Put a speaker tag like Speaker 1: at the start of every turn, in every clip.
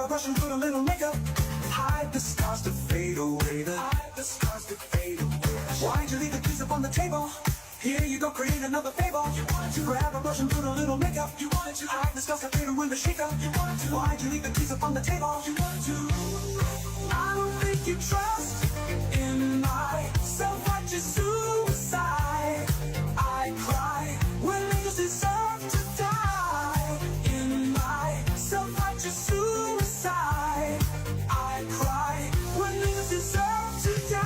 Speaker 1: a brush and put a little makeup. Hide the scars to fade away. Hide the scars to fade away. Why'd you leave the keys up on the table? Here you go, create another fable. You wanted to grab a brush and put a little makeup. You wanted to hide the scars to fade away with a shake-up. You wanted to. Why'd you leave the keys up on the table? You wanted to. I don't think you trust in my self-righteous suicide. I cry when angels deserve to die. In my self-righteous suicide, I cry when angels deserve to die.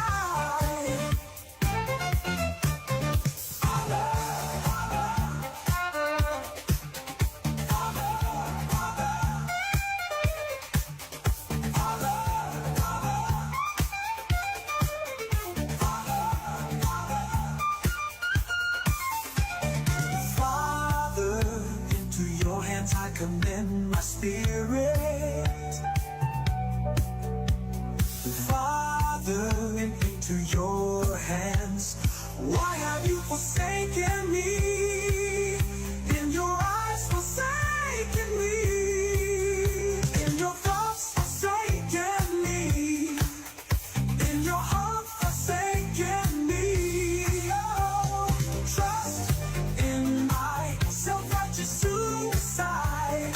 Speaker 1: Father, into your hands I commend my spirit. Father, into your hands. Why have you forsaken me? In your eyes forsaken me. In your thoughts forsaken me. In your heart forsaken me. Oh, trust in my self-righteous suicide.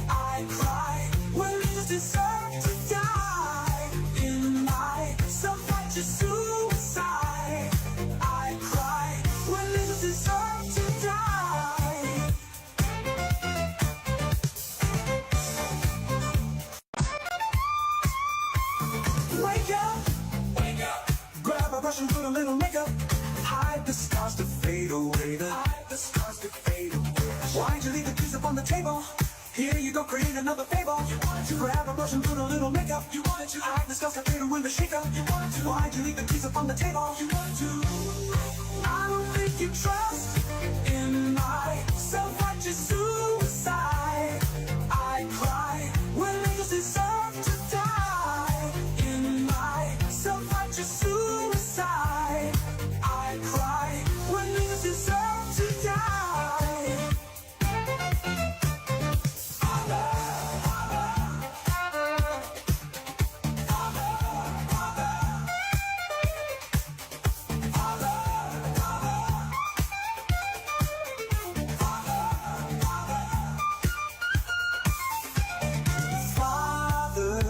Speaker 1: I cry when angels deserve to die. In my self-righteous suicide, I cry when angels deserve to die. Wake up, grab a brush and put a little makeup. Hide the scars to fade away. Hide the scars to fade away. Why'd you leave the keys up on the table? Here you go, create another fable. You wanted to grab a brush and put a little makeup. You wanted to hide the scars to fade away with a shake-up. You wanted to. Why'd you leave the keys up on the table? You wanted to. I don't think you trust in my self-righteous suicide. I cry when angels deserve to die. In my self-righteous suicide, I cry when angels deserve to die. Father,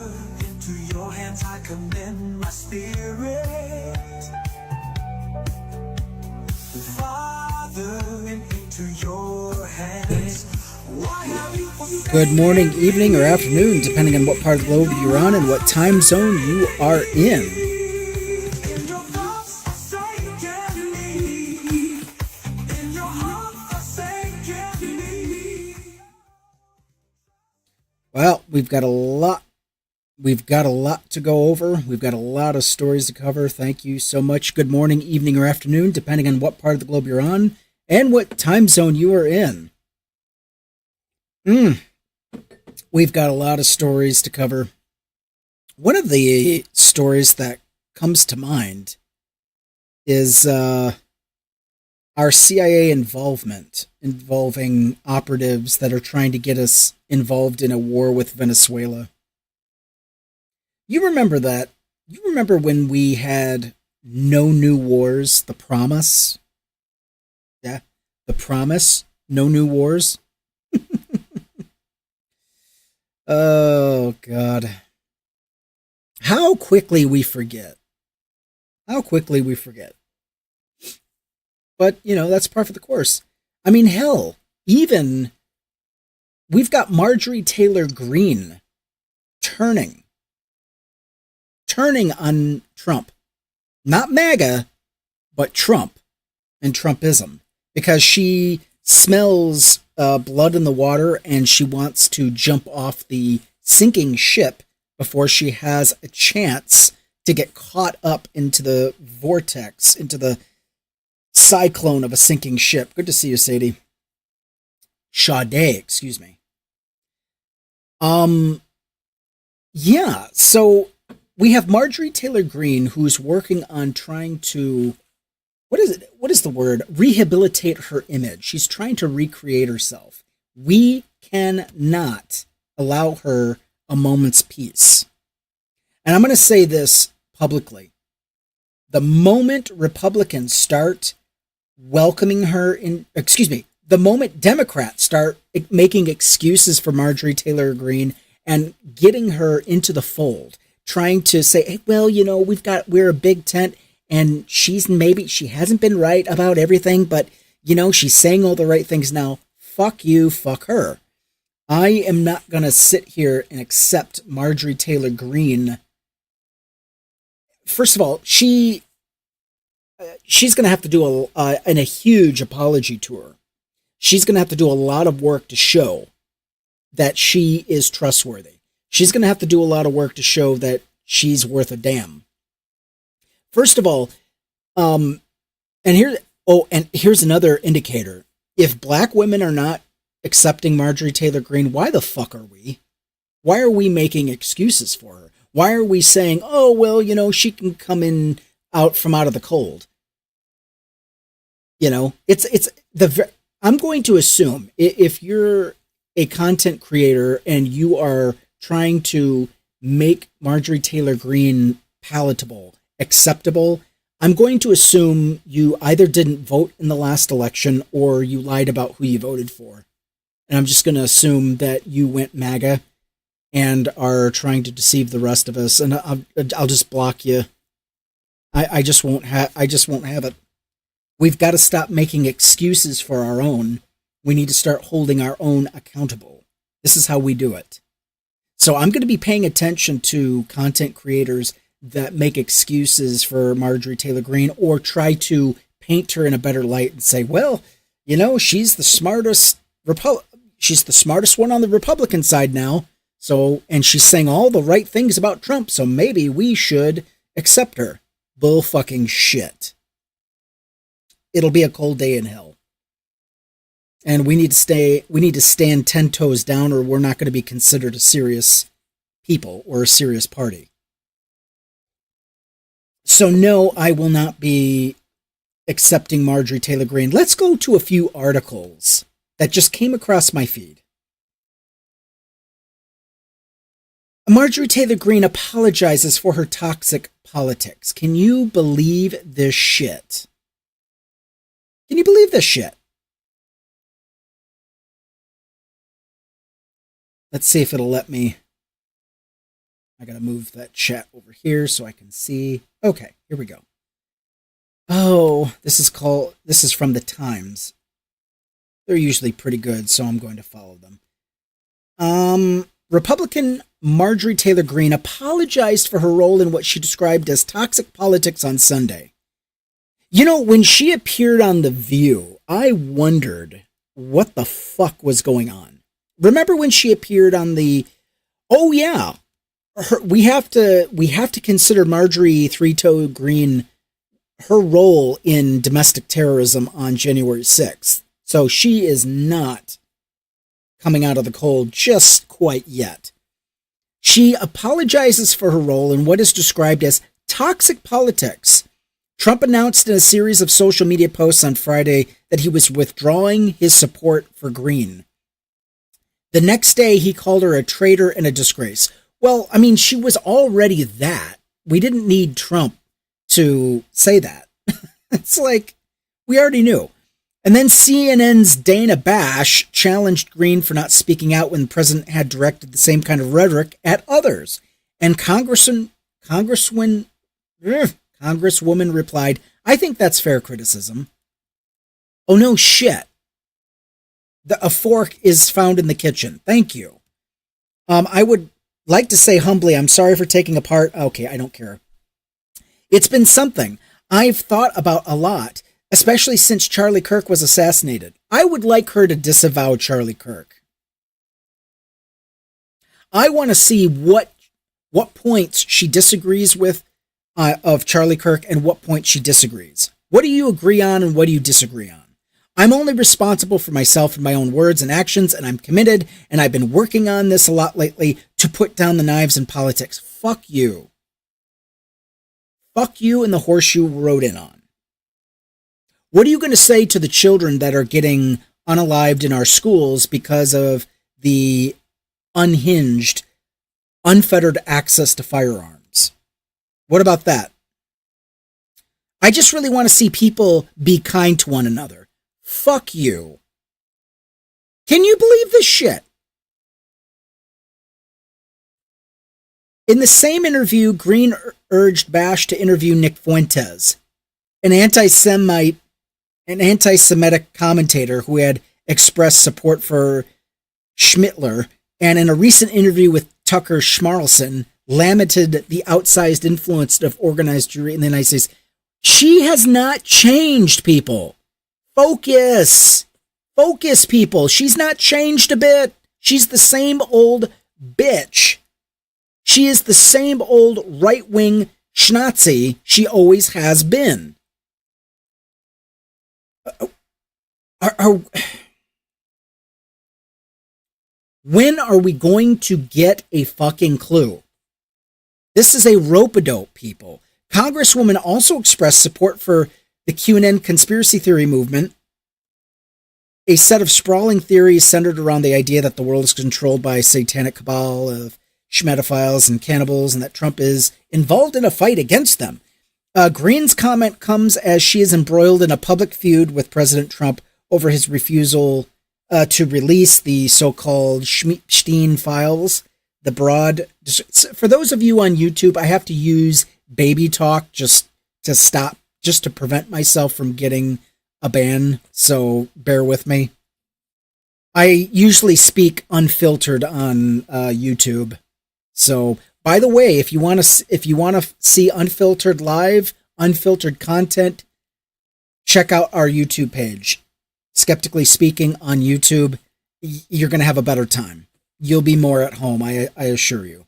Speaker 1: into your hands I commend my spirit. Father, into your hands. Why have you forsaken
Speaker 2: Good morning, evening, or afternoon, depending on what part of the globe you're on and what time zone you are in.
Speaker 1: In your thoughts forsaken me. In your heart forsaken me.
Speaker 2: Well, we've got a lot to go over. We've got a lot of stories to cover. Thank you so much. Good morning, evening, or afternoon, depending on what part of the globe you're on and what time zone you are in. We've got a lot of stories to cover. One of the stories that comes to mind is our CIA involvement involving operatives that are trying to get us involved in a war with Venezuela. You remember that? You remember when we had No New Wars, The Promise? Yeah, The Promise, No New Wars. Oh, God. How quickly we forget. How quickly we forget. But, that's par for the course. I mean, hell, even we've got Marjorie Taylor Greene turning on Trump. Not MAGA, but Trump and Trumpism. Because she smells blood in the water and she wants to jump off the sinking ship before she has a chance to get caught up into the vortex, into the cyclone of a sinking ship. Good to see you, Sadie. Sade, excuse me. Yeah, so we have Marjorie Taylor Greene who's working on trying to, what is the word? Rehabilitate her image. She's trying to recreate herself. We cannot allow her a moment's peace. And I'm going to say this publicly. The moment Republicans start welcoming her in, the moment Democrats start making excuses for Marjorie Taylor Greene and getting her into the fold, trying to say, hey, well, we're a big tent and she hasn't been right about everything, but she's saying all the right things now. Fuck you, fuck her. I am not going to sit here and accept Marjorie Taylor Greene. First of all, she's going to have to do a huge apology tour. She's going to have to do a lot of work to show that she is trustworthy. She's going to have to do a lot of work to show that she's worth a damn. First of all, and here's another indicator. If black women are not accepting Marjorie Taylor Greene, why the fuck are we? Why are we making excuses for her? Why are we saying, oh, well, she can come in out of the cold? I'm going to assume if you're a content creator and you are trying to make Marjorie Taylor Greene palatable, acceptable, I'm going to assume you either didn't vote in the last election or you lied about who you voted for. And I'm just going to assume that you went MAGA and are trying to deceive the rest of us. And I'll just block you. I just won't have it. We've got to stop making excuses for our own. We need to start holding our own accountable. This is how we do it. So I'm going to be paying attention to content creators that make excuses for Marjorie Taylor Greene or try to paint her in a better light and say, well, she's the smartest she's the smartest one on the Republican side now. So, and she's saying all the right things about Trump, so maybe we should accept her. Bull fucking shit. It'll be a cold day in hell. And we need to stand 10 toes down or we're not going to be considered a serious people or a serious party. So no, I will not be accepting Marjorie Taylor Greene. Let's go to a few articles that just came across my feed. Marjorie Taylor Greene apologizes for her toxic politics. Can you believe this shit? Can you believe this shit? Let's see if it'll let me. I gotta move that chat over here so I can see. Okay, here we go. Oh, this is from the Times. They're usually pretty good, so I'm going to follow them. Republican Marjorie Taylor Greene apologized for her role in what she described as toxic politics on Sunday. When she appeared on The View, I wondered what the fuck was going on. Remember when she appeared on we have to consider Marjorie Three-Toe Greene, her role in domestic terrorism on January 6th. So she is not coming out of the cold just quite yet. She apologizes for her role in what is described as toxic politics. Trump announced in a series of social media posts on Friday that he was withdrawing his support for Greene. The next day, he called her a traitor and a disgrace. Well, I mean, she was already that. We didn't need Trump to say that. It's like, we already knew. And then CNN's Dana Bash challenged Greene for not speaking out when the president had directed the same kind of rhetoric at others. And Congresswoman replied, I think that's fair criticism. Oh, no shit. A fork is found in the kitchen. Thank you. I would like to say humbly, I'm sorry for taking apart. Okay, I don't care. It's been something I've thought about a lot, especially since Charlie Kirk was assassinated. I would like her to disavow Charlie Kirk. I want to see what points she disagrees with of Charlie Kirk and what points she disagrees. What do you agree on and what do you disagree on? I'm only responsible for myself and my own words and actions, and I'm committed, and I've been working on this a lot lately to put down the knives in politics. Fuck you. Fuck you and the horse you rode in on. What are you going to say to the children that are getting unalived in our schools because of the unhinged unfettered access to firearms. What about that? I just really want to see people be kind to one another. Fuck you. Can you believe this shit? In the same interview, Green urged Bash to interview Nick Fuentes, an anti-Semitic commentator who had expressed support for Schmittler, and in a recent interview with Tucker Schmarlson, lamented the outsized influence of organized Jewry in the United States. She has not changed, people. Focus, people. She's not changed a bit. She's the same old bitch. She is the same old right-wing schnazi she always has been. When are we going to get a fucking clue? This is a rope-a-dope, people. Congresswoman also expressed support for the QAnon conspiracy theory movement, a set of sprawling theories centered around the idea that the world is controlled by a satanic cabal of schmetophiles and cannibals, and that Trump is involved in a fight against them. Green's comment comes as she is embroiled in a public feud with President Trump over his refusal to release the so-called Schmiepstein files. The broad, for those of you on YouTube, I have to use baby talk just to prevent myself from getting a ban, so bear with me. I usually speak unfiltered on YouTube. So, by the way, if you want to see unfiltered live, unfiltered content, check out our YouTube page. Skeptically Speaking on YouTube. You're going to have a better time. You'll be more at home, I assure you.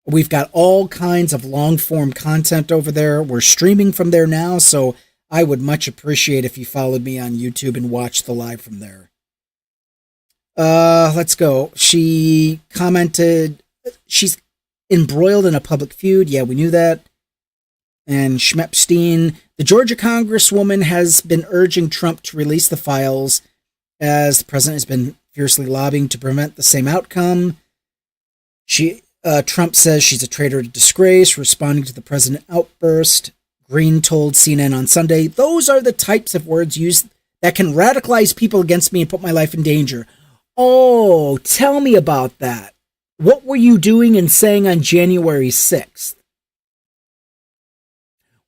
Speaker 2: We've got all kinds of long-form content over there. We're streaming from there now, so I would much appreciate if you followed me on YouTube and watched the live from there. Let's go. She commented, she's embroiled in a public feud. Yeah, we knew that. And Schmepstein, the Georgia Congresswoman, has been urging Trump to release the files as the president has been fiercely lobbying to prevent the same outcome. Trump says she's a traitor to disgrace, responding to the president outburst. Green told CNN on Sunday, "Those are the types of words used that can radicalize people against me and put my life in danger." Oh, tell me about that. What were you doing and saying on January 6th?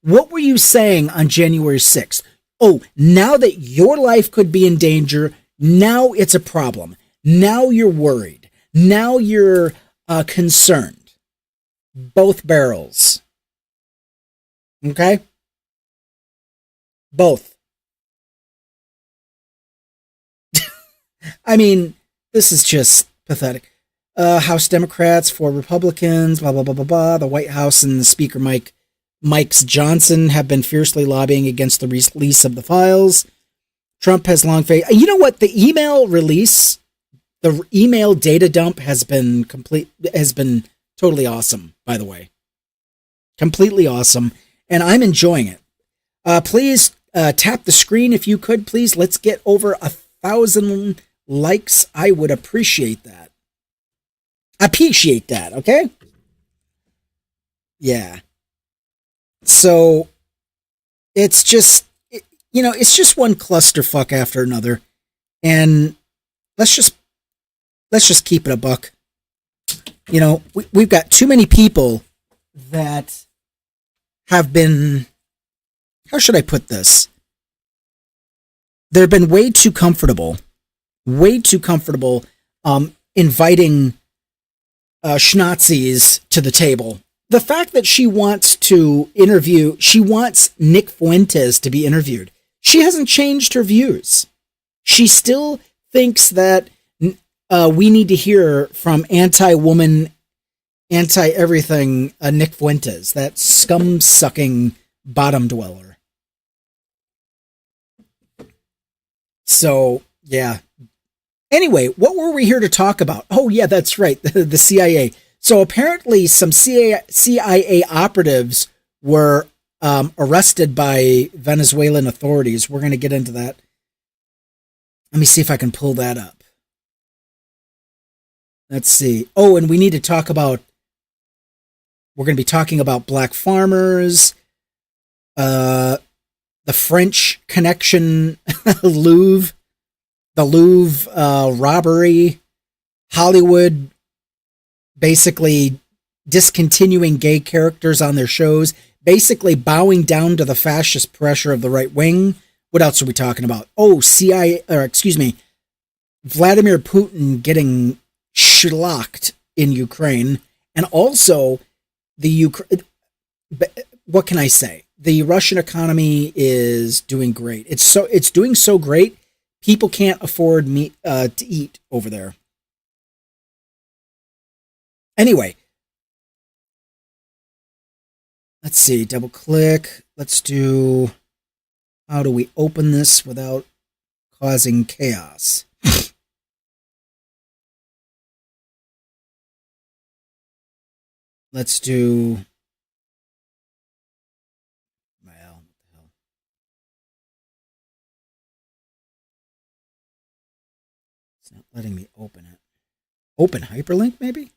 Speaker 2: What were you saying on January 6th? Oh, now that your life could be in danger, now it's a problem. Now you're worried. Now you're concerned. Both barrels. Okay? Both. I mean, this is just pathetic. House Democrats, 4 Republicans, blah, blah, blah, blah, blah. The White House and the Speaker Mike Johnson have been fiercely lobbying against the release of the files. Trump has long faced. You know what? The email release, the email data dump has been totally awesome, by the way. Completely awesome. And I'm enjoying it. Please tap the screen if you could, please. Let's get over 1,000 likes. I would appreciate that. Okay? Yeah. So it's just, it's just one clusterfuck after another. And let's just keep it a buck. We've got too many people that have been, how should I put this? They've been way too comfortable inviting schnazis to the table. The fact that she wants Nick Fuentes to be interviewed. She hasn't changed her views. She still thinks that we need to hear from anti-woman, anti-everything Nick Fuentes, that scum-sucking bottom dweller. So, yeah. Anyway, what were we here to talk about? Oh, yeah, that's right, the CIA. So apparently some CIA operatives were arrested by Venezuelan authorities. We're going to get into that. Let me see if I can pull that up. Let's see. Oh, and we need to talk about We're going to be talking about black farmers, the French Connection, Louvre, the Louvre robbery, Hollywood basically discontinuing gay characters on their shows, basically bowing down to the fascist pressure of the right wing. What else are we talking about? Oh, Vladimir Putin getting shellacked in Ukraine, and also what can I say? The Russian economy is doing great. It's doing so great, people can't afford meat to eat over there. Anyway, let's see, double click. Let's do, how do we open this without causing chaos? Let's do, well, what the hell? It's not letting me open it. Open hyperlink, maybe?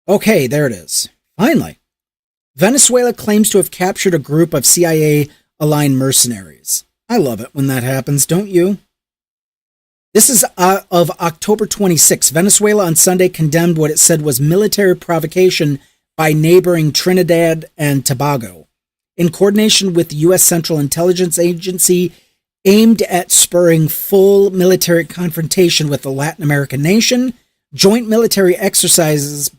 Speaker 2: Okay, there it is. Finally. Venezuela claims to have captured a group of CIA-aligned mercenaries. I love it when that happens, don't you? This is of October 26. Venezuela on Sunday condemned what it said was military provocation by neighboring Trinidad and Tobago, in coordination with the U.S. Central Intelligence Agency, aimed at spurring full military confrontation with the Latin American nation. Joint military exercises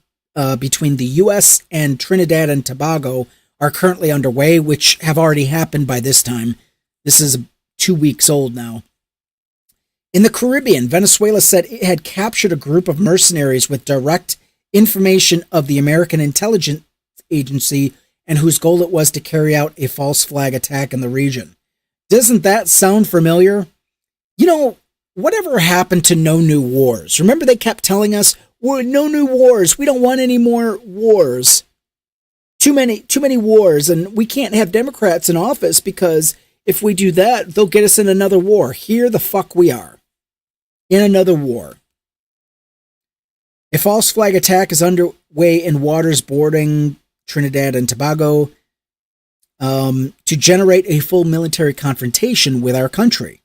Speaker 2: between the U.S. and Trinidad and Tobago are currently underway, which have already happened by this time. This is 2 weeks old now. In the Caribbean, Venezuela said it had captured a group of mercenaries with direct information of the American intelligence agency and whose goal it was to carry out a false flag attack in the region. Doesn't that sound familiar? You know, whatever happened to no new wars? Remember they kept telling us, no new wars. We don't want any more wars. Too many wars, and we can't have Democrats in office because if we do that, they'll get us in another war. Here the fuck we are. In another war. A false flag attack is underway in waters bordering Trinidad and Tobago to generate a full military confrontation with our country.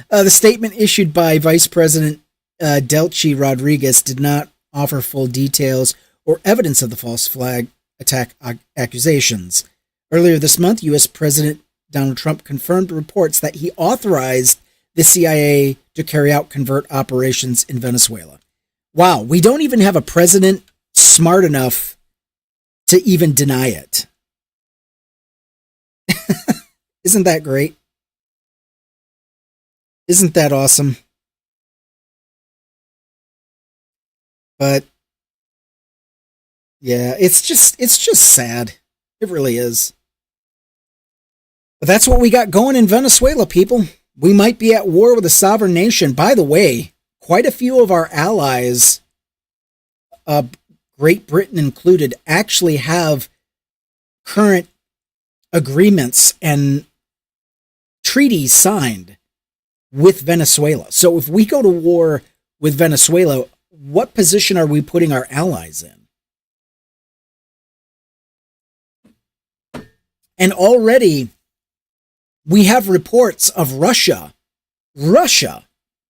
Speaker 2: The statement issued by Vice President Delcy Rodriguez did not offer full details or evidence of the false flag attack accusations. Earlier this month, U.S. President Donald Trump confirmed reports that he authorized the CIA to carry out covert operations in Venezuela. Wow, we don't even have a president smart enough to even deny it. Isn't that great? Isn't that awesome? But yeah, it's just sad. It really is. But that's what we got going in Venezuela, people. We might be at war with a sovereign nation. By the way, quite a few of our allies, Great Britain included, actually have current agreements and treaties signed with Venezuela. So if we go to war with Venezuela, what position are we putting our allies in? And already we have reports of Russia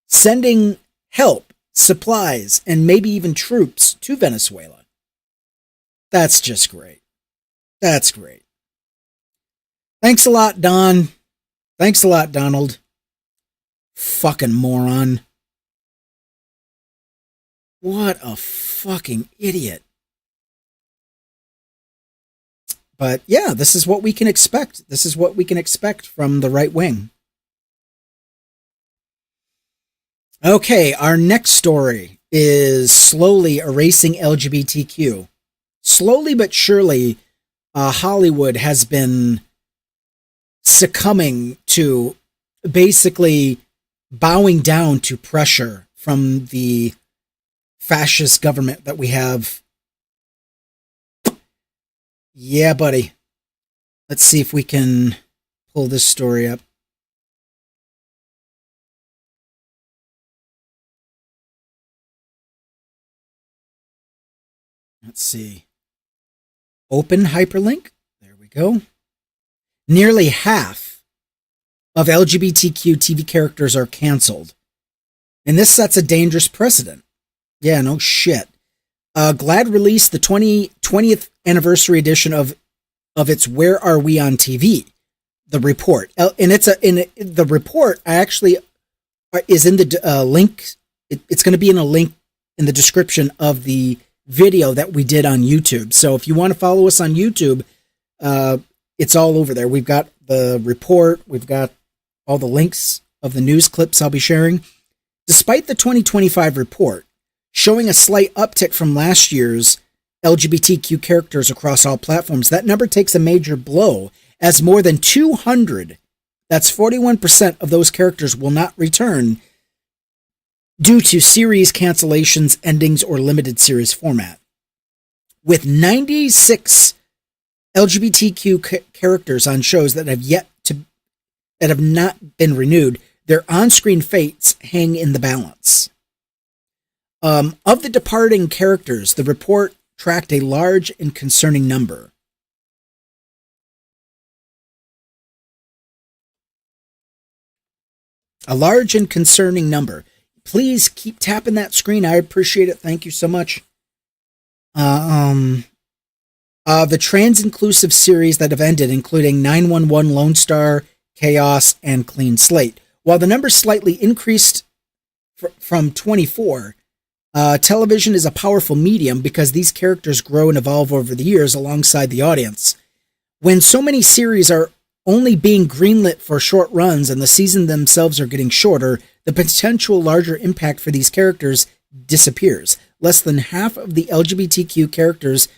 Speaker 2: sending help, supplies, and maybe even troops to Venezuela. That's just great. That's great. Thanks a lot, Don. Thanks a lot, Donald. Fucking moron. What a fucking idiot. But yeah, this is what we can expect. This is what we can expect from the right wing. Okay, our next story is slowly erasing LGBTQ. Slowly but surely, Hollywood has been succumbing to basically bowing down to pressure from the fascist government that we have. Yeah, buddy. Let's see if we can pull this story up. Let's see. Open hyperlink. There we go. Nearly half of LGBTQ TV characters are canceled. And this sets a dangerous precedent. Yeah, no shit. GLAAD released the 20th anniversary edition of its Where Are We on TV? The report. And the report actually is in the link. It's going to be in a link in the description of the video that we did on YouTube. So if you want to follow us on YouTube, it's all over there. We've got the report. We've got all the links of the news clips I'll be sharing. Despite the 2025 report showing a slight uptick from last year's LGBTQ characters across all platforms, that number takes a major blow as more than 200, that's 41% of those characters, will not return due to series cancellations, endings, or limited series format. With 96 LGBTQ characters on shows that have not been renewed, their on-screen fates hang in the balance. Of the departing characters, the report tracked a large and concerning number. A large and concerning number. Please keep tapping that screen. I appreciate it. Thank you so much. The trans-inclusive series that have ended, including 911, Lone Star, Chaos, and Clean Slate. While the number slightly increased from 24, television is a powerful medium because these characters grow and evolve over the years alongside the audience. When so many series are only being greenlit for short runs and the season themselves are getting shorter, the potential larger impact for these characters disappears. Less than half of the LGBTQ characters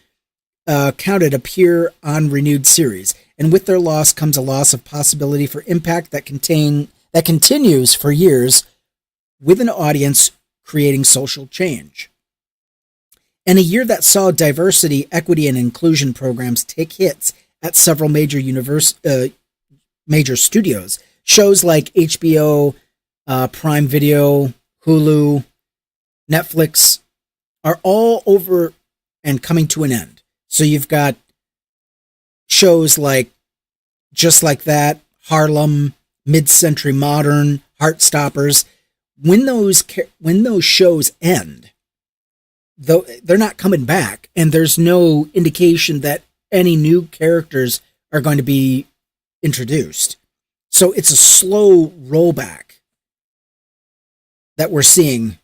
Speaker 2: counted appear on renewed series, and with their loss comes a loss of possibility for impact that continues for years with an audience creating social change. In a year that saw diversity, equity, and inclusion programs take hits at several major major studios, shows like HBO, Prime Video, Hulu, Netflix are all over and coming to an end. So you've got shows like Just Like That, Harlem, Mid-Century Modern, Heartstoppers. When those shows end, though, they're not coming back, and there's no indication that any new characters are going to be introduced. So it's a slow rollback that we're seeing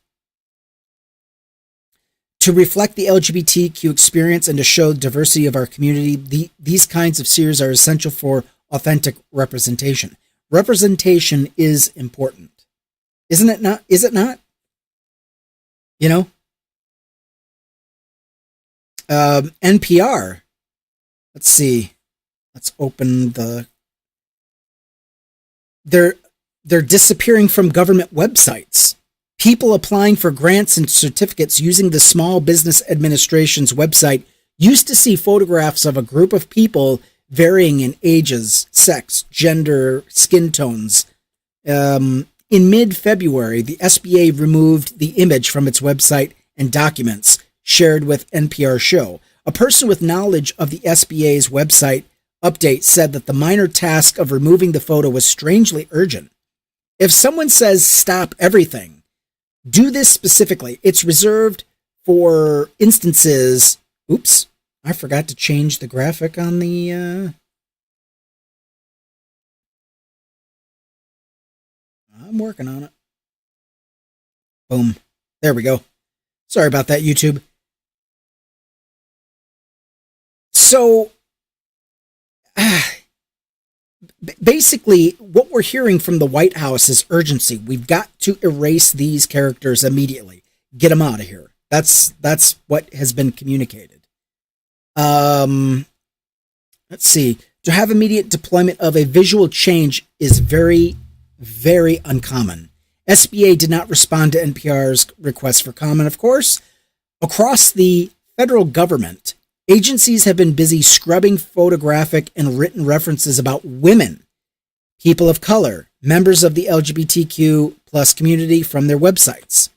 Speaker 2: to reflect the LGBTQ experience and to show the diversity of our community. These kinds of series are essential for authentic representation. Representation is important. Isn't it not? Is it not? You know? NPR. Let's see. Let's open the... They're disappearing from government websites. People applying for grants and certificates using the Small Business Administration's website used to see photographs of a group of people varying in ages, sex, gender, skin tones. In mid-February, the SBA removed the image from its website and documents shared with NPR show. A person with knowledge of the SBA's website update said that the minor task of removing the photo was strangely urgent. If someone says stop everything, do this specifically. It's reserved for instances. Oops, I forgot to change the graphic on the... I'm working on it. Boom. There we go. Sorry about that, YouTube. So, basically, what we're hearing from the White House is urgency. We've got to erase these characters immediately. Get them out of here. That's what has been communicated. Let's see. To have immediate deployment of a visual change is very, very uncommon. SBA did not respond to NPR's request for comment, of course. Across the federal government, agencies have been busy scrubbing photographic and written references about women, people of color, members of the LGBTQ plus community from their websites.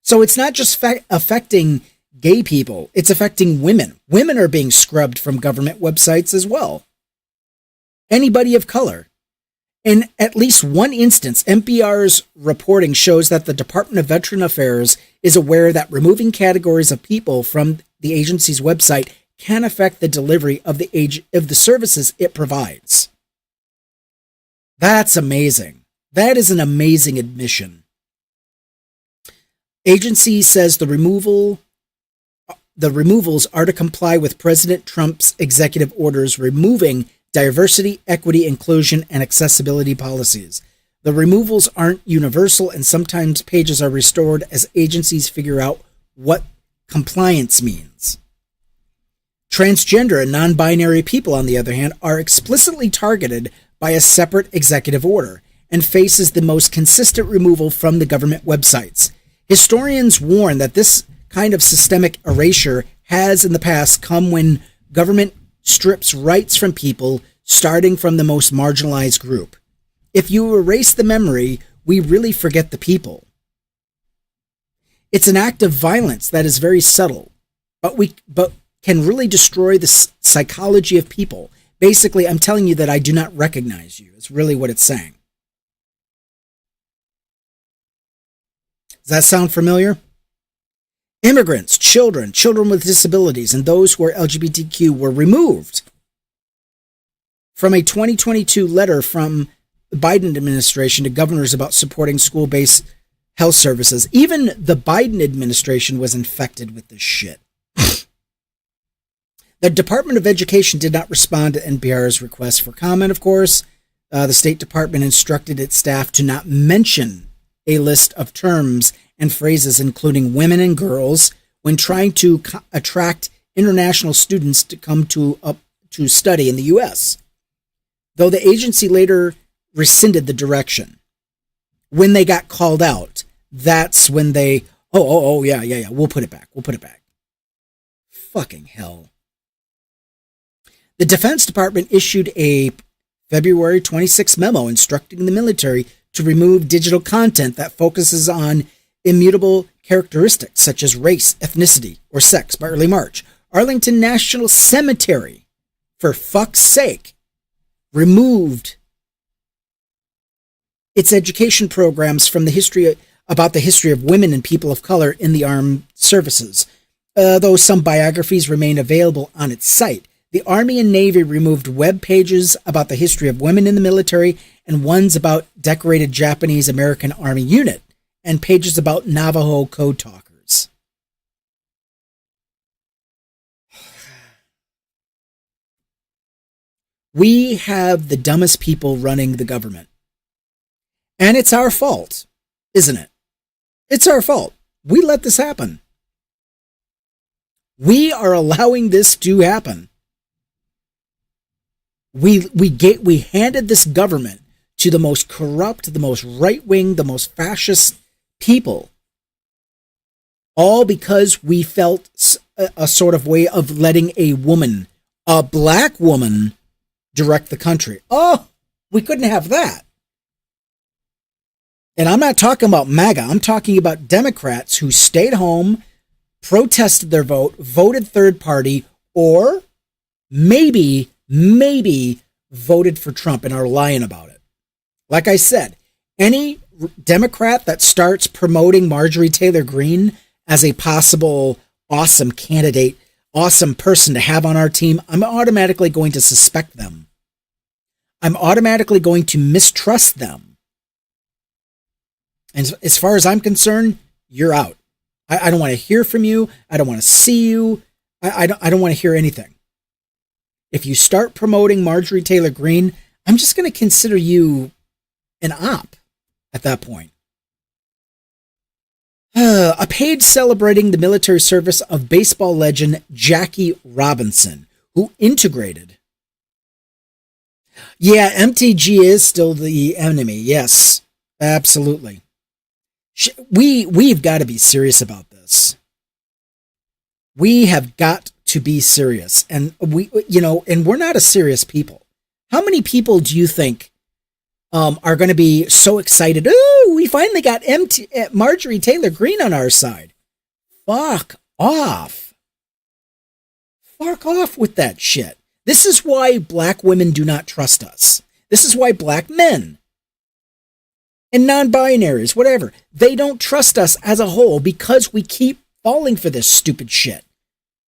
Speaker 2: So it's not just affecting gay people. It's affecting women. Women are being scrubbed from government websites as well. Anybody of color. In at least one instance, NPR's reporting shows that the Department of Veteran Affairs is aware that removing categories of people from the agency's website can affect the delivery of the services it provides. That's amazing. That is an amazing admission. Agency says the removals are to comply with President Trump's executive orders removing diversity, equity, inclusion, and accessibility policies. The removals aren't universal, and sometimes pages are restored as agencies figure out what compliance means. Transgender and non-binary people, on the other hand, are explicitly targeted by a separate executive order and faces the most consistent removal from the government websites. Historians warn that this kind of systemic erasure has in the past come when government strips rights from people, starting from the most marginalized group. If you erase the memory, we really forget the people. It's an act of violence that is very subtle, but can really destroy the psychology of people. Basically, I'm telling you that I do not recognize you. It's really what it's saying. Does that sound familiar? Immigrants, children with disabilities, and those who are LGBTQ were removed from a 2022 letter from the Biden administration to governors about supporting school-based health services. Even the Biden administration was infected with this shit. The Department of Education did not respond to NPR's request for comment, of course. The State Department instructed its staff to not mention a list of terms and phrases including women and girls when trying to attract international students to come to study in the U.S., though the agency later rescinded the direction. When they got called out, that's when they, yeah, we'll put it back. Fucking hell. The Defense Department issued a February 26 memo instructing the military to remove digital content that focuses on immutable characteristics such as race, ethnicity, or sex by early March. Arlington National Cemetery, for fuck's sake, removed its education programs from about the history of women and people of color in the armed services, though some biographies remain available on its site. The Army and Navy removed web pages about the history of women in the military and ones about decorated Japanese American Army unit and pages about Navajo code talkers. We have the dumbest people running the government. And it's our fault, isn't it? It's our fault. We let this happen. We are allowing this to happen. We handed this government to the most corrupt, the most right-wing, the most fascist people, all because we felt a sort of way of letting a woman, a black woman, direct the country. Oh, we couldn't have that. And I'm not talking about MAGA. I'm talking about Democrats who stayed home, protested their vote, voted third party, or maybe voted for Trump and are lying about it. Like I said, any Democrat that starts promoting Marjorie Taylor Greene as a possible awesome candidate, awesome person to have on our team, I'm automatically going to suspect them. I'm automatically going to mistrust them. And as far as I'm concerned, you're out. I don't want to hear from you. I don't want to see you. I don't want to hear anything. If you start promoting Marjorie Taylor Greene, I'm just going to consider you an op at that point. A page celebrating the military service of baseball legend Jackie Robinson, who integrated. Yeah, MTG is still the enemy. Yes, absolutely. We've got to be serious about this. We have got to be serious, and and we're not a serious people. How many people do you think are going to be so excited? Oh, we finally got Marjorie Taylor Greene on our side. Fuck off. Fuck off with that shit. This is why black women do not trust us. This is why black men and non-binaries, whatever, they don't trust us as a whole because we keep falling for this stupid shit.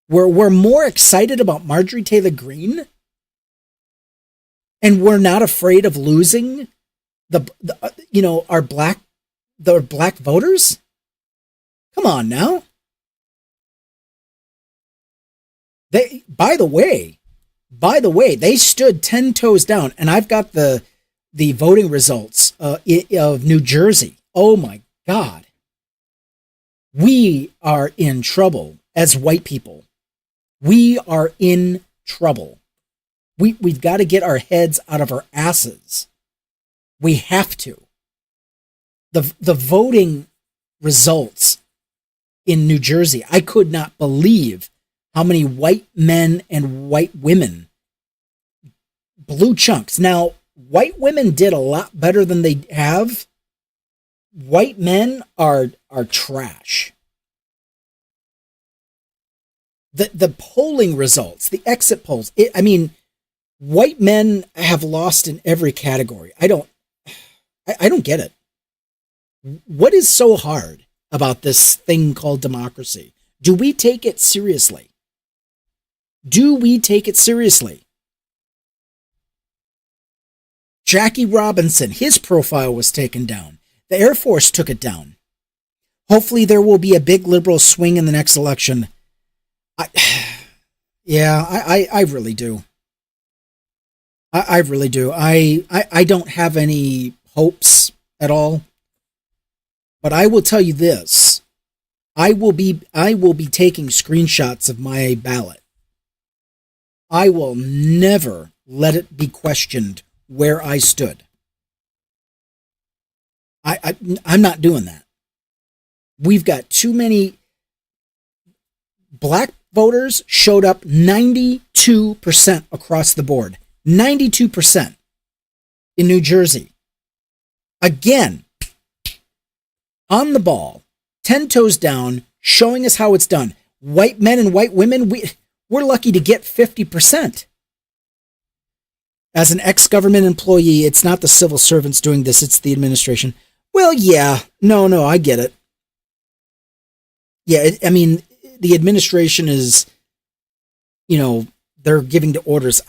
Speaker 2: We're more excited about Marjorie Taylor Greene, and we're not afraid of losing our black voters. Come on now. By the way, they stood 10 toes down, and I've got the voting results of New Jersey. Oh my God. We are in trouble as white people. We are in trouble. We've got to get our heads out of our asses. We have to. The voting results in New Jersey, I could not believe how many white men and white women blew chunks. Now, white women did a lot better than they have. White men are trash. The polling results, the exit polls, white men have lost in every category. I don't get it. What is so hard about this thing called democracy? Do we take it seriously? Do we take it seriously? Jackie Robinson, his profile was taken down. The Air Force took it down. Hopefully there will be a big liberal swing in the next election. I really do. I really do. I don't have any hopes at all. But I will tell you this. I will be taking screenshots of my ballot. I will never let it be questioned where I stood. I'm not doing that. We've got too many black voters showed up 92% across the board. 92% in New Jersey. Again, on the ball, 10 toes down, showing us how it's done. White men and white women, we're lucky to get 50%. As an ex-government employee, it's not the civil servants doing this, it's the administration. Well, yeah, no, I get it. Yeah, the administration is, they're giving the orders.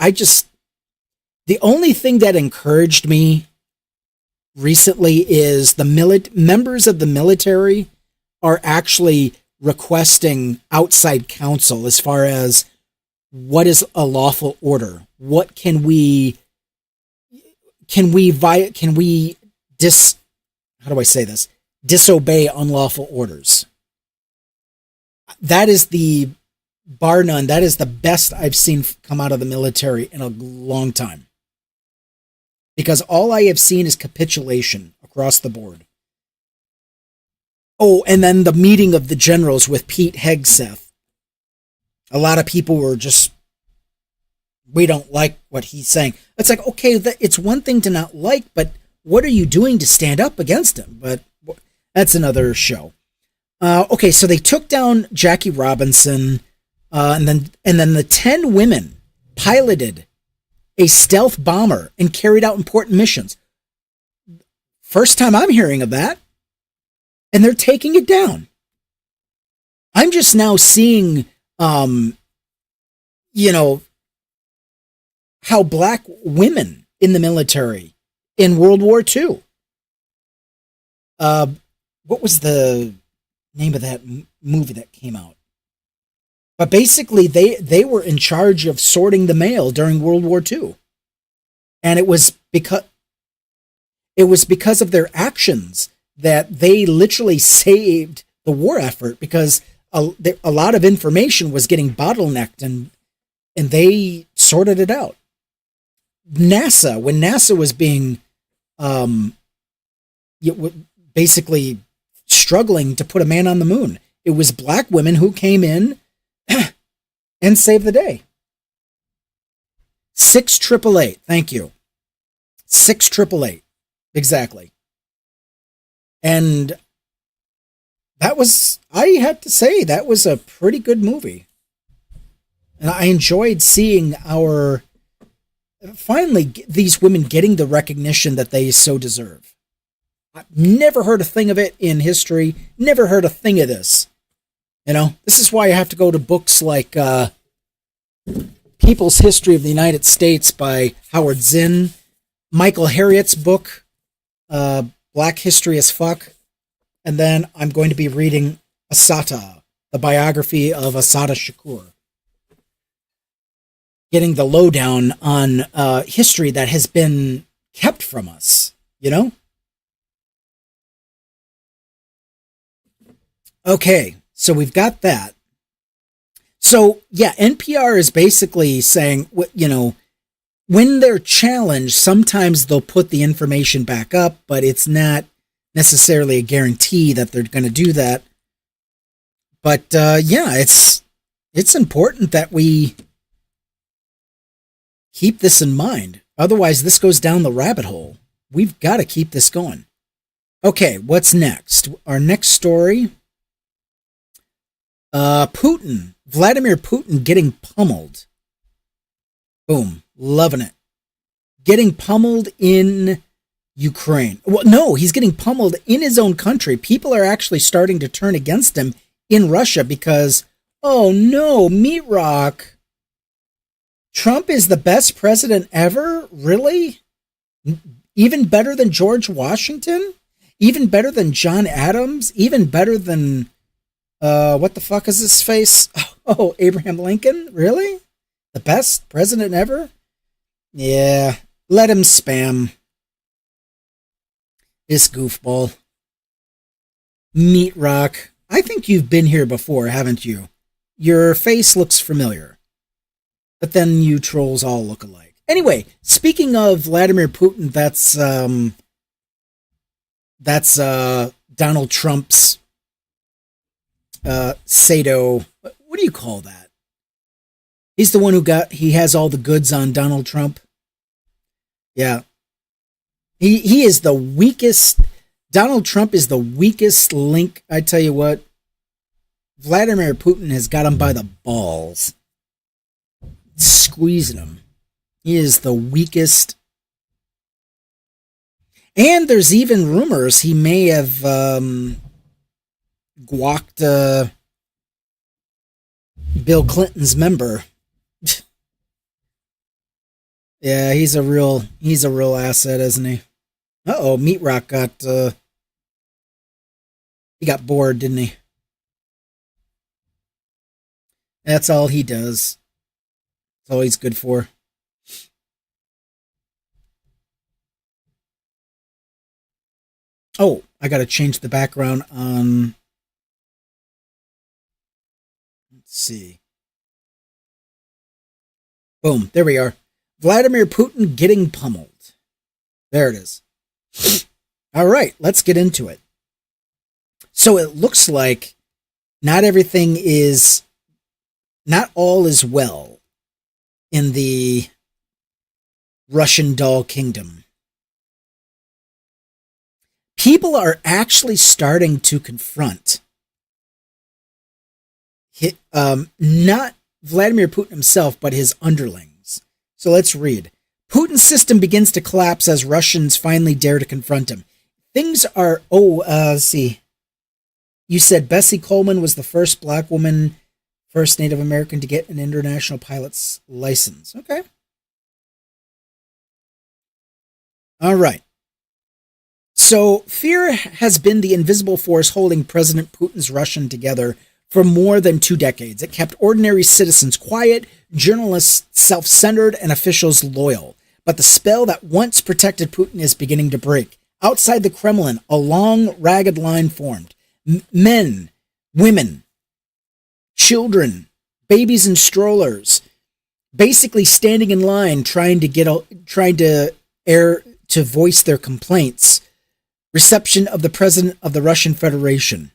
Speaker 2: The only thing that encouraged me recently is the members of the military are actually requesting outside counsel as far as what is a lawful order. What can we disobey unlawful orders? That is the, bar none, that is the best I've seen come out of the military in a long time. Because all I have seen is capitulation across the board. Oh, and then the meeting of the generals with Pete Hegseth. A lot of people were just, we don't like what he's saying. It's like, okay, it's one thing to not like, but what are you doing to stand up against him? But that's another show. Okay, so they took down Jackie Robinson, and then the 10 women piloted a stealth bomber and carried out important missions. First time I'm hearing of that. And they're taking it down. I'm just now seeing, how black women in the military in World War II. What was the name of that movie that came out? But basically, they were in charge of sorting the mail during World War II. And it was because of their actions that they literally saved the war effort, because a lot of information was getting bottlenecked, and they sorted it out. NASA, when NASA was being basically struggling to put a man on the moon, it was black women who came in and saved the day. 6888, thank you. 6888, exactly. And that was, I had to say, that was a pretty good movie. And I enjoyed seeing these women getting the recognition that they so deserve. I've never heard a thing of it in history, never heard a thing of this. This is why I have to go to books like People's History of the United States by Howard Zinn, Michael Harriot's book, Black History as Fuck, and then I'm going to be reading Assata, the biography of Assata Shakur. Getting the lowdown on history that has been kept from us, Okay, so we've got that. So, yeah, NPR is basically saying, when they're challenged, sometimes they'll put the information back up, but it's not necessarily a guarantee that they're going to do that. But, yeah, it's important that we keep this in mind. Otherwise, this goes down the rabbit hole. We've got to keep this going. Okay, what's next? Our next story... Vladimir Putin getting pummeled. Boom. Loving it. Getting pummeled in Ukraine. Well, no, he's getting pummeled in his own country. People are actually starting to turn against him in Russia because, oh no, meat rock. Trump is the best president ever? Really? Even better than George Washington? Even better than John Adams? Even better than... what the fuck is his face? Oh, Abraham Lincoln? Really? The best president ever? Yeah, let him spam. This goofball. Meat rock. I think you've been here before, haven't you? Your face looks familiar. But then you trolls all look alike. Anyway, speaking of Vladimir Putin, that's Donald Trump's Sado, what do you call that? He's the one he has all the goods on Donald Trump. Yeah. He is the weakest, Donald Trump is the weakest link, I tell you what. Vladimir Putin has got him by the balls. Squeezing him. He is the weakest. And there's even rumors he may have, guacked Bill Clinton's member. Yeah, he's a real asset, isn't he? Uh-oh, Meat Rock he got bored, didn't he? That's all he does. That's all he's good for. Oh, I gotta change the background on... Let's see. Boom, there we are. Vladimir Putin getting pummeled. There it is. All right, let's get into it. So it looks like not all is well in the Russian doll kingdom. People are actually starting to confront not Vladimir Putin himself, but his underlings. So let's read. Putin's system begins to collapse as Russians finally dare to confront him. Things are, let's see. You said Bessie Coleman was the first black woman, first Native American to get an international pilot's license. Okay. All right. So fear has been the invisible force holding President Putin's Russia together for more than 2 decades. It kept ordinary citizens quiet, journalists self-centered, and officials loyal. But the spell that once protected Putin is beginning to break. Outside the Kremlin, a long, ragged line formed. Men, women, children, babies in strollers, basically standing in line trying to voice their complaints. Reception of the President of the Russian Federation.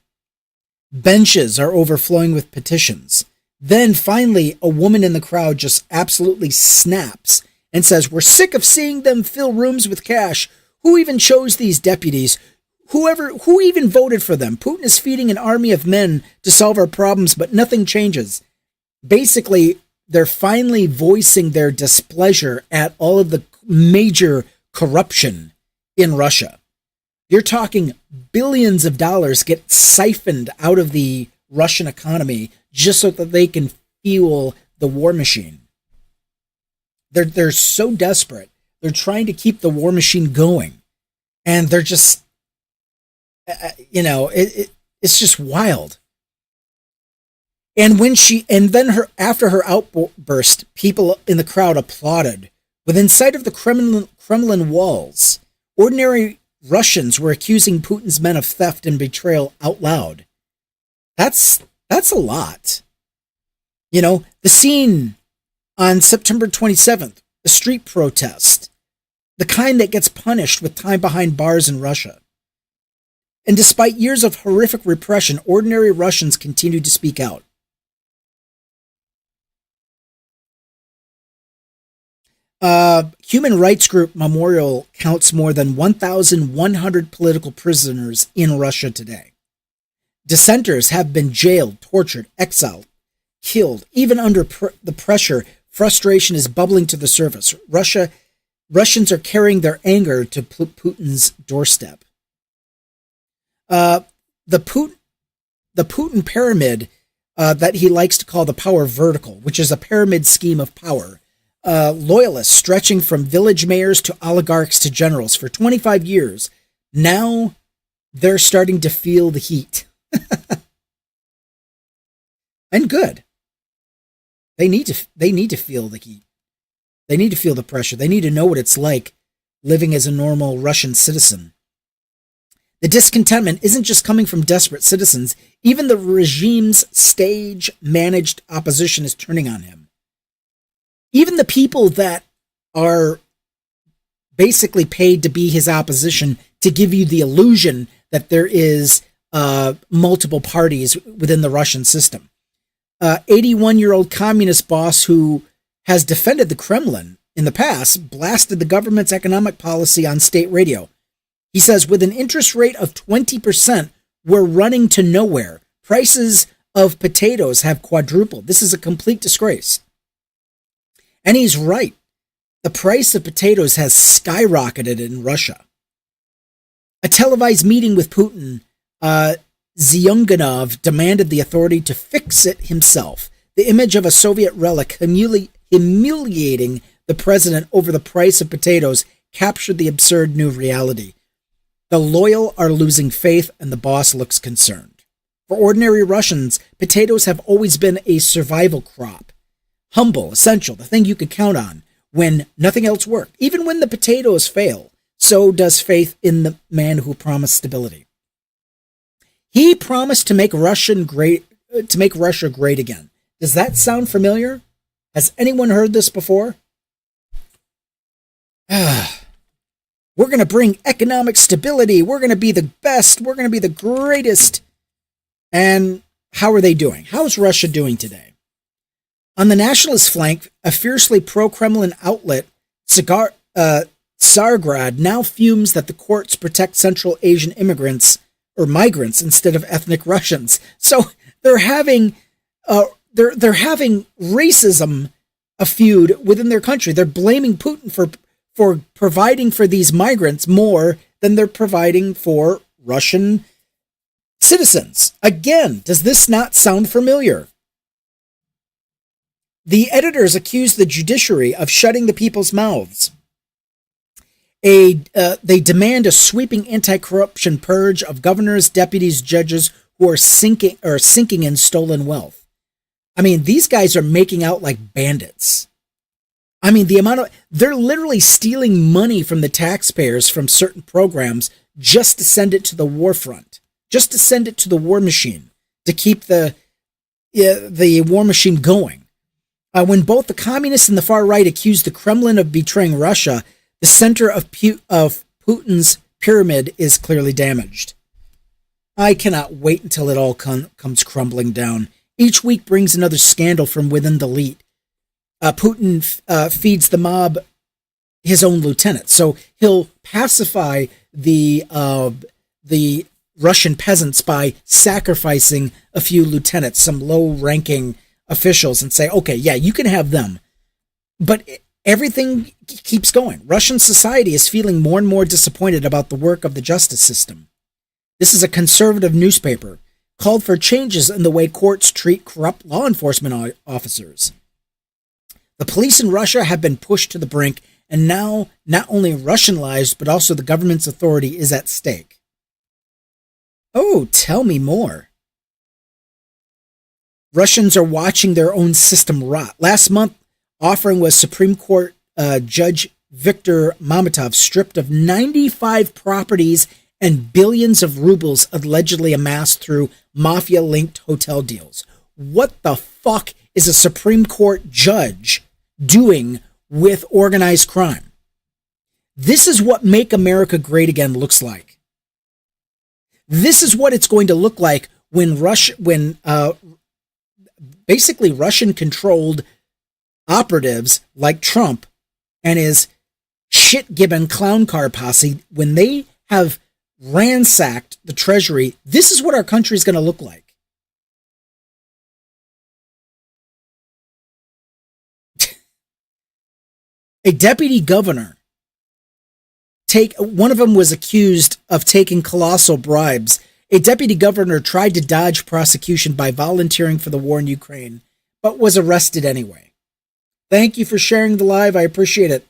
Speaker 2: Benches are overflowing with petitions. Then finally, a woman in the crowd just absolutely snaps and says, "We're sick of seeing them fill rooms with cash. Who even chose these deputies? Who even voted for them? Putin is feeding an army of men to solve our problems, but nothing changes. Basically, they're finally voicing their displeasure at all of the major corruption in Russia. You're talking billions of dollars get siphoned out of the Russian economy just so that they can fuel the war machine. They're so desperate. They're trying to keep the war machine going. And they're just, it's just wild. And after her outburst, people in the crowd applauded. Within sight of the Kremlin walls, ordinary Russians were accusing Putin's men of theft and betrayal out loud. That's a lot. The scene on September 27th, a street protest, the kind that gets punished with time behind bars in Russia. And despite years of horrific repression, ordinary Russians continue to speak out. Human rights group Memorial counts more than 1,100 political prisoners in Russia today. Dissenters have been jailed, tortured, exiled, killed. Even under the pressure, frustration is bubbling to the surface. Russians are carrying their anger to Putin's doorstep. The Putin pyramid that he likes to call the power vertical, which is a pyramid scheme of power. Loyalists stretching from village mayors to oligarchs to generals for 25 years. Now they're starting to feel the heat. And good. They need to feel the heat. They need to feel the pressure. They need to know what it's like living as a normal Russian citizen. The discontentment isn't just coming from desperate citizens. Even the regime's stage-managed opposition is turning on him. Even the people that are basically paid to be his opposition to give you the illusion that there is multiple parties within the Russian system. 81-year-old communist boss who has defended the Kremlin in the past blasted the government's economic policy on state radio. He says, with an interest rate of 20%, we're running to nowhere. Prices of potatoes have quadrupled. This is a complete disgrace. And he's right. The price of potatoes has skyrocketed in Russia. A televised meeting with Putin, Zyuganov demanded the authority to fix it himself. The image of a Soviet relic humiliating the president over the price of potatoes captured the absurd new reality. The loyal are losing faith, and the boss looks concerned. For ordinary Russians, potatoes have always been a survival crop. Humble, essential, the thing you could count on when nothing else worked. Even when the potatoes fail, so does faith in the man who promised stability. He promised to make Russia great again. Does that sound familiar? Has anyone heard this before? We're going to bring economic stability. We're going to be the best. We're going to be the greatest. And how are they doing? How is Russia doing today? On the nationalist flank, a fiercely pro-Kremlin outlet, Tsargrad, now fumes that the courts protect Central Asian immigrants or migrants instead of ethnic Russians. So they're having racism a feud within their country. They're blaming Putin for providing for these migrants more than they're providing for Russian citizens. Again, does this not sound familiar? The editors accuse the judiciary of shutting the people's mouths. They demand a sweeping anti-corruption purge of governors, deputies, judges who are sinking in stolen wealth. I mean, these guys are making out like bandits. I mean, they're literally stealing money from the taxpayers from certain programs just to send it to the war front, just to send it to the war machine, to keep the war machine going. When both the communists and the far right accuse the Kremlin of betraying Russia, the center of Putin's pyramid is clearly damaged. I cannot wait until it all comes crumbling down. Each week brings another scandal from within the elite. Putin feeds the mob his own lieutenants, so he'll pacify the the Russian peasants by sacrificing a few lieutenants, some low-ranking officials, and say, okay, yeah, you can have them. But everything keeps going. Russian society is feeling more and more disappointed about the work of the justice system. This is a conservative newspaper, called for changes in the way courts treat corrupt law enforcement officers. The police in Russia have been pushed to the brink, and now not only Russian lives, but also the government's authority is at stake. Oh, tell me more. Russians are watching their own system rot. Last month, offering was Supreme Court Judge Viktor Mamatov, stripped of 95 properties and billions of rubles allegedly amassed through mafia-linked hotel deals. What the fuck is a Supreme Court judge doing with organized crime? This is what Make America Great Again looks like. This is what it's going to look like when basically Russian-controlled operatives like Trump and his shit-gibbon clown car posse, when they have ransacked the treasury, this is what our country is going to look like. A deputy governor, one of them was accused of taking colossal bribes. A deputy governor tried to dodge prosecution by volunteering for the war in Ukraine, but was arrested anyway. Thank you for sharing the live. I appreciate it.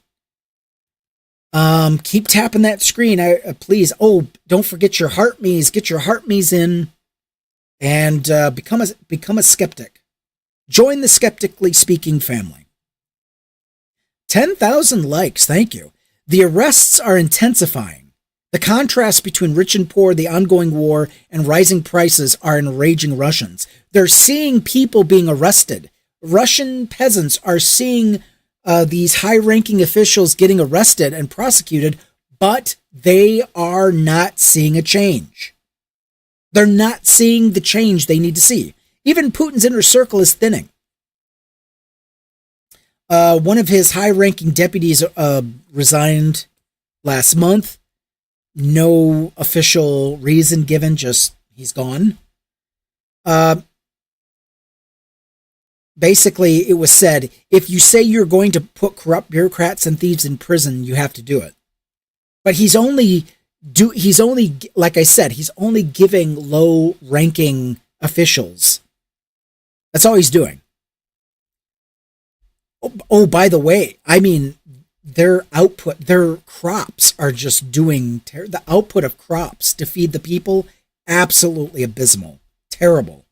Speaker 2: Keep tapping that screen, please. Oh, don't forget your heart me's. Get your heart me's in, and become a skeptic. Join the Skeptically Speaking family. 10,000 likes. Thank you. The arrests are intensifying. The contrast between rich and poor, the ongoing war, and rising prices are enraging Russians. They're seeing people being arrested. Russian peasants are seeing these high-ranking officials getting arrested and prosecuted, but they are not seeing a change. They're not seeing the change they need to see. Even Putin's inner circle is thinning. One of his high-ranking deputies resigned last month. No official reason given, just he's gone. Basically, it was said, if you say you're going to put corrupt bureaucrats and thieves in prison, you have to do it. But he's only, like I said, he's only giving low-ranking officials. That's all he's doing. Oh, by the way, I mean, their crops are just doing, the output of crops to feed the people, absolutely abysmal. Terrible.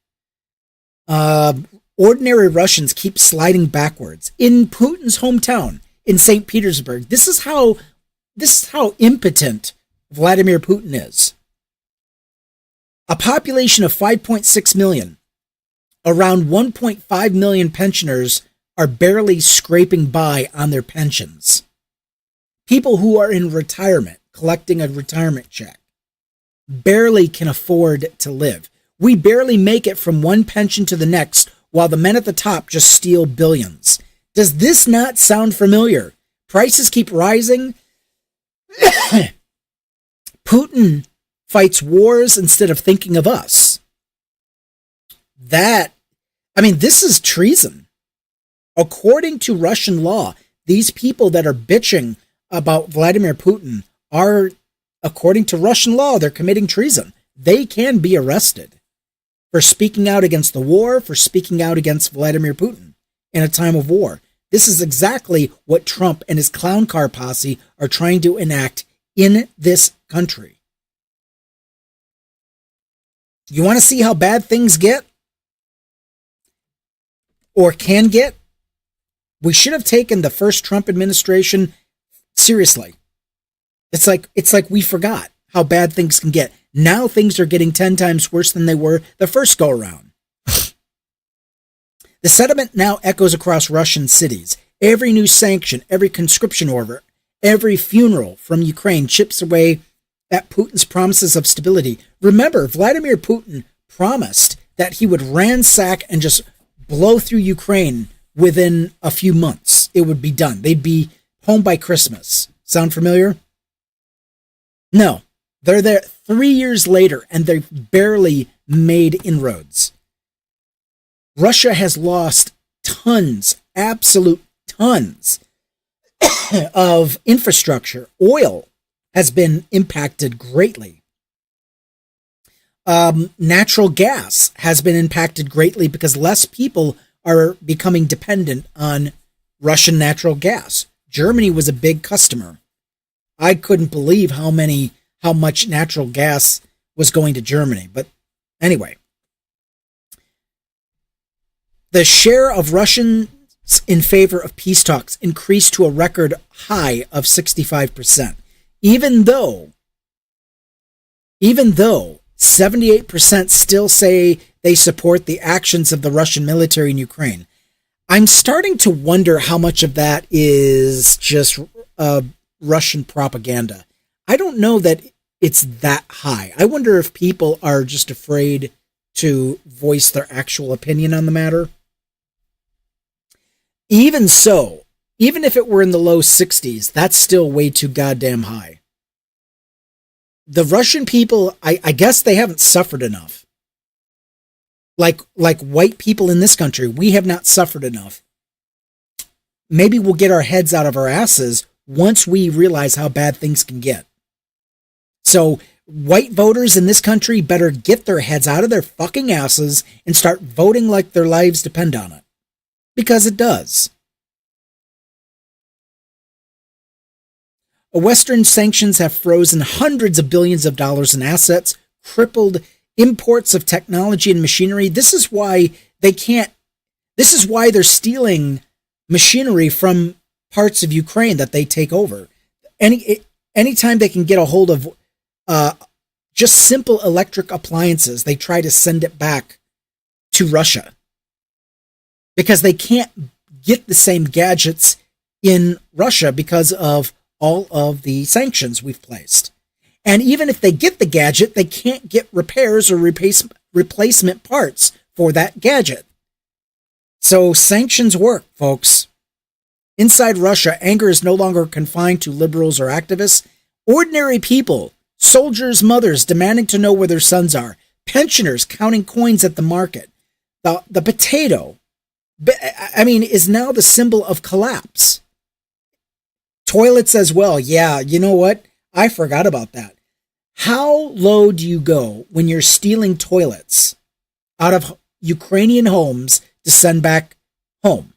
Speaker 2: Ordinary Russians keep sliding backwards. In Putin's hometown, in St. Petersburg, this is how impotent Vladimir Putin is. A population of 5.6 million, around 1.5 million pensioners are barely scraping by on their pensions. People who are in retirement, collecting a retirement check, barely can afford to live. We barely make it from one pension to the next, while the men at the top just steal billions. Does this not sound familiar? Prices keep rising. Putin fights wars instead of thinking of us. This is treason. According to Russian law, these people that are bitching about Vladimir Putin are, according to Russian law, they're committing treason. They can be arrested for speaking out against the war, for speaking out against Vladimir Putin in a time of war. This is exactly what Trump and his clown car posse are trying to enact in this country. You want to see how bad things get? Or can get? We should have taken the first Trump administration seriously. It's like we forgot how bad things can get. Now things are getting 10 times worse than they were the first go around. The sentiment now echoes across Russian cities. Every new sanction, every conscription order, every funeral from Ukraine chips away at Putin's promises of stability. Remember, Vladimir Putin promised that he would ransack and just blow through Ukraine within a few months. It would be done. They'd be home by Christmas. Sound familiar? No. They're there 3 years later, and they've barely made inroads. Russia has lost tons, absolute tons of infrastructure. Oil has been impacted greatly. Natural gas has been impacted greatly because less people are becoming dependent on Russian natural gas. Germany was a big customer. I couldn't believe how much natural gas was going to Germany. But anyway, the share of Russians in favor of peace talks increased to a record high of 65%, even though 78% still say they support the actions of the Russian military in Ukraine. I'm starting to wonder how much of that is just Russian propaganda. I don't know that it's that high. I wonder if people are just afraid to voice their actual opinion on the matter. Even so, even if it were in the low 60s, that's still way too goddamn high. The Russian people, I guess they haven't suffered enough. Like white people in this country, we have not suffered enough. Maybe we'll get our heads out of our asses once we realize how bad things can get. So white voters in this country better get their heads out of their fucking asses and start voting like their lives depend on it. Because it does. Western sanctions have frozen hundreds of billions of dollars in assets, crippled imports of technology and machinery. This is why they're stealing machinery from parts of Ukraine that they take over. Anytime they can get a hold of just simple electric appliances, they try to send it back to Russia. Because they can't get the same gadgets in Russia because of all of the sanctions we've placed. And even if they get the gadget, they can't get repairs or replacement parts for that gadget. So sanctions work, folks. Inside Russia, anger is no longer confined to liberals or activists. Ordinary people, soldiers' mothers demanding to know where their sons are, pensioners counting coins at the market. The potato, is now the symbol of collapse. Toilets as well. Yeah, you know what? I forgot about that. How low do you go when you're stealing toilets out of Ukrainian homes to send back home?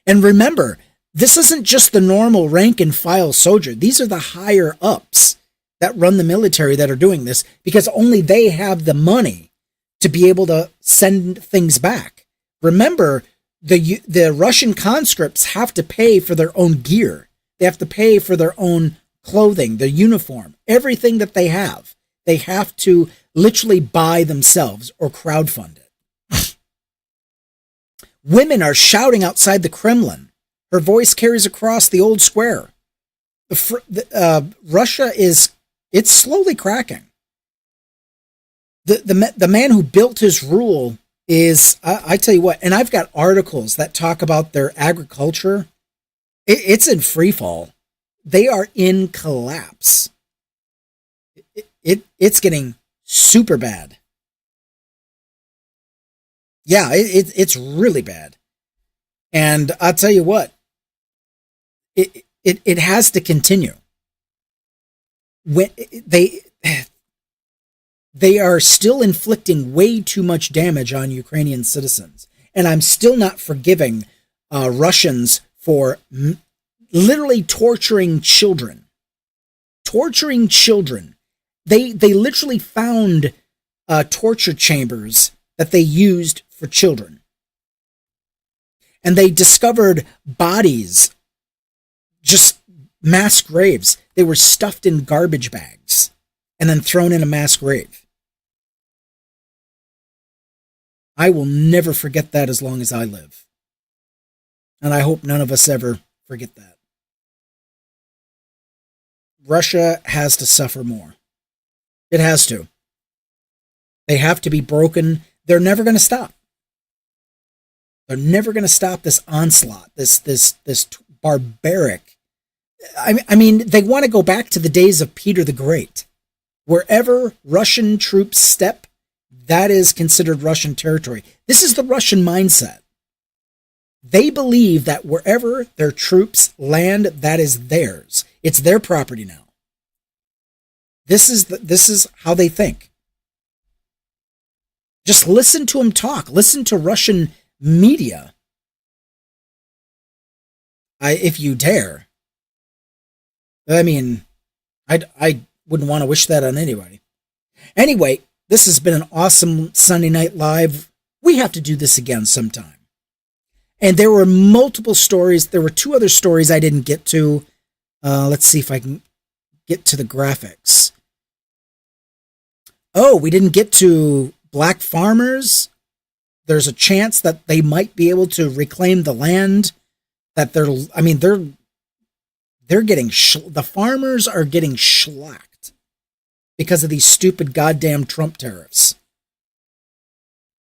Speaker 2: And remember, this isn't just the normal rank and file soldier. These are the higher ups that run the military that are doing this because only they have the money to be able to send things back. Remember, the Russian conscripts have to pay for their own gear. They have to pay for their own clothing, the uniform, everything that they have. They have to literally buy themselves or crowdfund it. Women are shouting outside the Kremlin. Her voice carries across the old square. Russia it's slowly cracking. The man who built his rule is, I tell you what, and I've got articles that talk about their agriculture. It's in free fall. They are in collapse. It's getting super bad. Yeah, it's really bad. And I'll tell you what, it has to continue. When they are still inflicting way too much damage on Ukrainian citizens. And I'm still not forgiving Russians for literally torturing children. Torturing children. They literally found torture chambers that they used for children. And they discovered bodies, just mass graves. They were stuffed in garbage bags and then thrown in a mass grave. I will never forget that as long as I live. And I hope none of us ever forget that. Russia has to suffer more. It has to. They have to be broken. They're never going to stop. They're never going to stop this onslaught, this barbaric. I mean, they want to go back to the days of Peter the Great. Wherever Russian troops step, that is considered Russian territory. This is the Russian mindset. They believe that wherever their troops land, that is theirs. It's their property now. This is how they think. Just listen to them talk. Listen to Russian media. If you dare. I mean, I wouldn't want to wish that on anybody. Anyway, this has been an awesome Sunday Night Live. We have to do this again sometime. And there were multiple stories. There were 2 other stories I didn't get to. Let's see if I can get to the graphics. Oh, we didn't get to black farmers. There's a chance that they might be able to reclaim the land that they're getting, the farmers are getting shellacked because of these stupid goddamn Trump tariffs.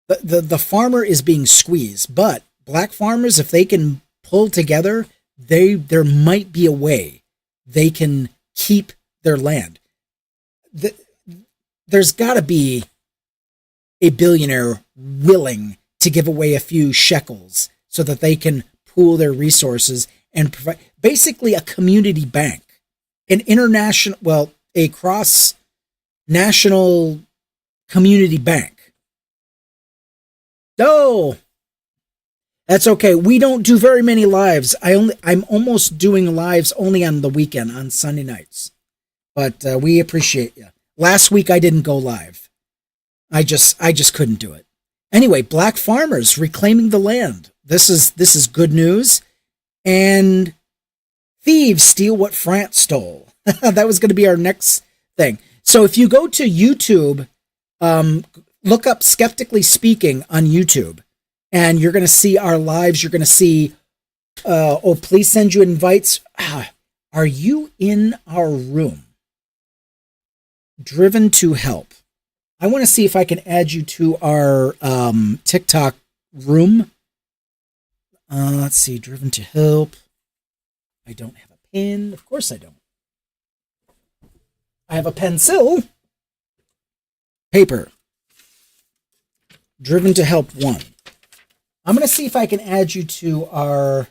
Speaker 2: The farmer is being squeezed, but black farmers, if they can pull together, there might be a way they can keep their land. There's got to be a billionaire willing to give away a few shekels so that they can pool their resources and provide basically a community bank, a cross-national community bank. Oh, that's okay. We don't do very many lives. I'm almost doing lives only on the weekend, on Sunday nights. But we appreciate you. Last week I didn't go live. I just couldn't do it. Anyway, black farmers reclaiming the land. This is good news. And thieves steal what France stole. That was going to be our next thing. So if you go to YouTube, look up Skeptically Speaking on YouTube, and you're going to see our lives. You're going to see, please send you invites. Are you in our room? Driven to help. I want to see if I can add you to our TikTok room. Let's see, driven to help. I don't have a pen. Of course I don't. I have a pencil. Paper. Driven to help 1. I'm going to see if I can add you to our...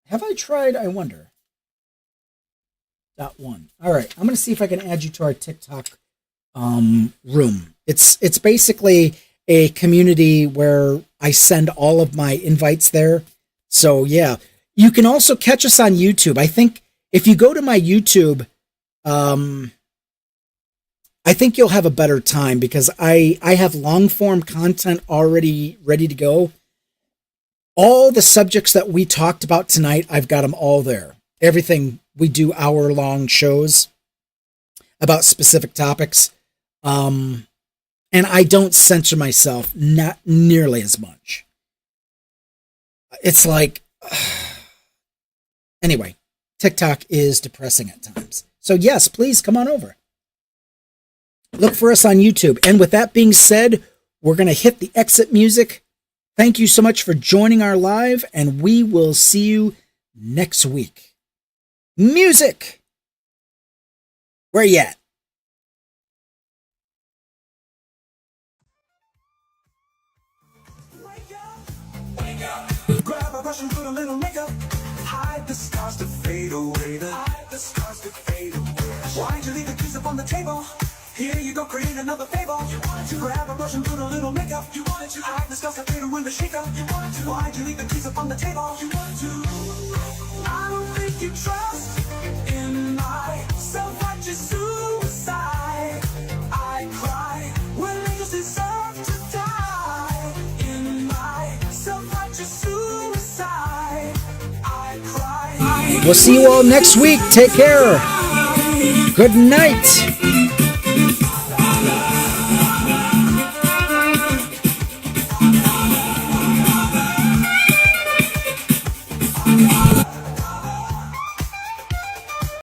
Speaker 2: Have I tried? I wonder. .1. All right. I'm going to see if I can add you to our TikTok room. It's basically a community where I send all of my invites there. So yeah, you can also catch us on YouTube. I think if you go to my YouTube, I think you'll have a better time because I have long form content already ready to go. All the subjects that we talked about tonight, I've got them all there. Everything. We do hour-long shows about specific topics. And I don't censor myself, not nearly as much. It's like... Anyway, TikTok is depressing at times. So yes, please come on over. Look for us on YouTube. And with that being said, we're going to hit the exit music. Thank you so much for joining our live, and we will see you next week. Music! Where you at?
Speaker 1: Wake up! Grab a brush and put a little makeup. Hide the scars to fade away. Hide the scars to fade away. Why'd you leave the keys up on the table? Here you go, create another fable. You wanted to grab a brush and put a little makeup. You wanted to hide the scars that fade away the shake-up. You wanted to. Why'd you leave the keys up on the table? You wanted to. I don't think you trust in my self-righteous suicide. I cry when angels deserve to die. In my self-righteous suicide, I cry.
Speaker 2: We'll see you all next week. Take care. Good night.
Speaker 1: Yeah.